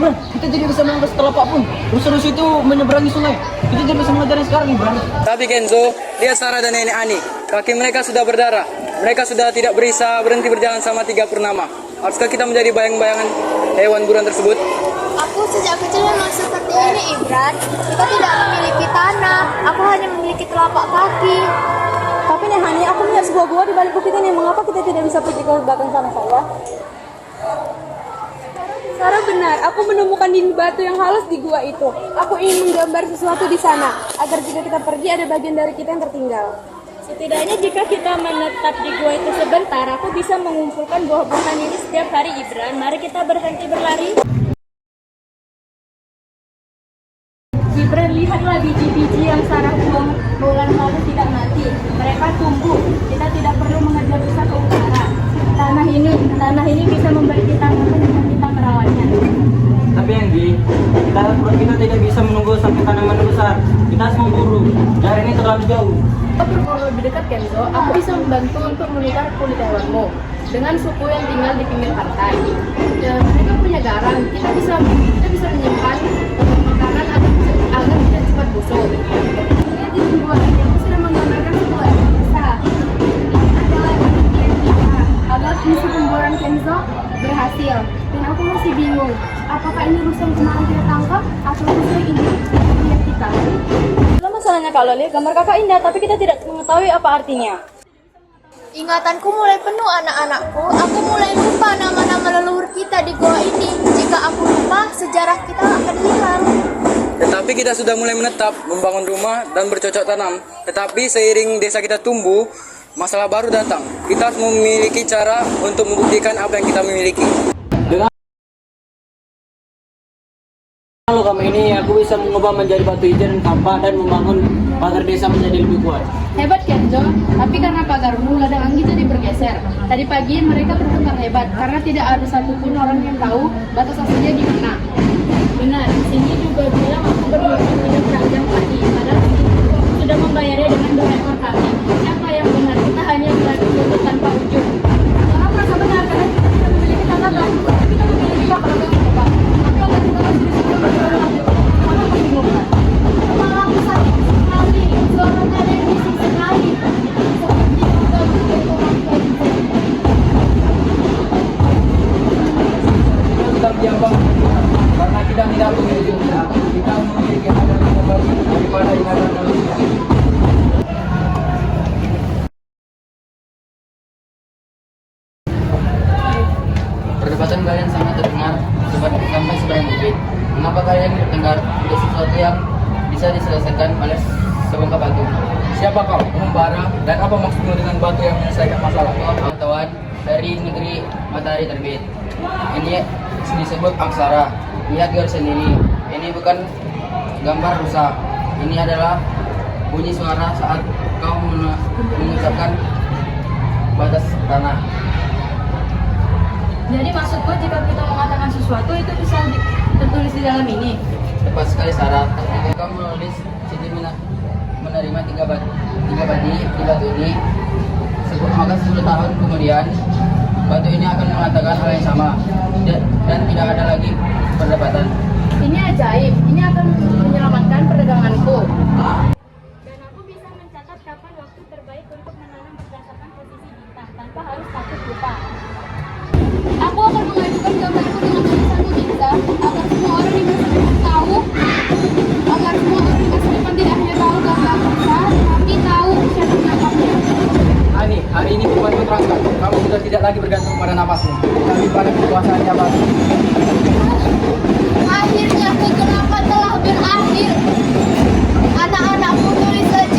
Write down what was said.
Ibran, kita tidak bisa mengangkat telapak pun. Rusa-rusa itu menyeberangi sungai. Kita tidak bisa mengejarnya sekarang, Ibran. Tapi Kenzo, lihat Sarah dan Nenek Ani. Kaki mereka sudah berdarah. Mereka sudah tidak bisa berhenti berjalan sama 3 purnama. Haruskah kita menjadi bayang-bayangan hewan buruan tersebut? Aku sejak kecil memang seperti ini, Ibran. Kita tidak memiliki tanah. Aku hanya memiliki telapak kaki. Tapi Nehani, aku melihat sebuah gua di balik bukit ini. Mengapa kita tidak bisa pergi ke belakang sana saja? Sarah benar, aku menemukan dinding batu yang halus di gua itu. Aku ingin menggambar sesuatu di sana, agar jika kita pergi ada bagian dari kita yang tertinggal. Setidaknya jika kita menetap di gua itu sebentar, aku bisa mengumpulkan buah-buahan ini setiap hari, Ibran. Mari kita berhenti berlari. Ibran, lihatlah biji-biji yang Sarah buang bulan lalu tidak mati. Mereka tumbuh. Kita tidak perlu mengejar rusa ke utara. Tanah ini bisa memberi kita makan jika kita merawatnya. Tapi Anggi, kita tidak bisa menunggu sampai tanaman besar. Kita harus memburu. Jarak ini terlalu jauh. Kau berburu lebih dekat, Kenzo. Aku bisa membantu untuk menukar kulit hewanmu dengan suku yang tinggal di pinggir pantai. Mereka punya garam. Kita bisa menyimpan makanan agar tidak cepat busuk. Lihat di gua, aku sudah menggambarkan sebuah desa. Adalah impian kita agar misi pemburuan Kenzo berhasil. Dan aku masih bingung, apakah ini rusa yang kemarin kita tangkap atau rusa yang ini lihat kita? Masalahnya kalau lihat gambar kakak indah, tapi kita tidak mengetahui apa artinya. Ingatanku mulai penuh, anak-anakku. Aku mulai lupa nama-nama leluhur kita di goa ini. Jika aku lupa, sejarah kita akan hilang. Tetapi kita sudah mulai menetap, membangun rumah, dan bercocok tanam. Tetapi seiring desa kita tumbuh, masalah baru datang. Kita harus memiliki cara untuk membuktikan apa yang kita miliki. Kalau kami ini, aku bisa mengubah menjadi batu hijau dan kapal dan membangun pagar desa menjadi lebih kuat. Hebat Kenzo, tapi karena pagarmu ladang Anggi jadi bergeser. Tadi pagi mereka bertengkar hebat karena tidak ada satupun orang yang tahu batas aslinya di mana. Benar, di sini juga bilang aku berhutang tidak keranjang padi. Padahal sudah membayarnya dengan 2 ekor kambing. Siapa yang benar? Kita hanya berlutut tanpa ujung. Orang merasa benar karena kita tidak memiliki tanah dan kita memiliki kapal yang hebat. Tapi Allah kita masih disuruh berlanjut. Apa kebingungan? Malah aku sakit sekali. Suaranya ada yang bising sekali. Seperti juga begitu orang tua. Kita biambang karena kita tidak memiliki dunia. Kita memiliki hal yang terbaik daripada ingatan manusia. Perdebatan kalian sangat terdengar sampai seberang bukit. Mengapa kalian bertengkar untuk sesuatu yang bisa diselesaikan oleh sebongkah batu? Siapa kau? Pengembara? Dan apa maksudmu dengan batu yang menyelesaikan masalah? Pengetahuan dari negeri matahari terbit. Ini disebut aksara. Lihat garis sendiri. Ini bukan gambar rusa. Ini adalah bunyi suara saat kau mengucapkan batas tanah. Jadi maksudku jika kita mengatakan sesuatu itu bisa tertulis di dalam ini. Tepat sekali Sarah. Ketika kau menulis Siti menerima 3 badi di batu ini, maka 10 tahun kemudian batu ini akan mengatakan hal yang sama dan tidak ada lagi perdebatan. Ini ajaib. Ini akan menyelamatkan perdaganganku. Dan aku bisa mencatat kapan waktu terbaik untuk menanam berdasarkan posisi bintang tanpa harus takut lupa. Aku akan mengajukan gambarku dengan tulisanku bintang agar semua orang di masa depan tahu, agar semua orang di masa depan tidak hanya tahu gambar besar, tapi tahu cara menangkapnya. Ani, hari ini bukanku terangkan. Kamu sudah tidak lagi bergantung pada napasmu, tapi pada kekuasaan jabatan. Akhirnya kegelapan telah berakhir. Anak-anakku, tulis saja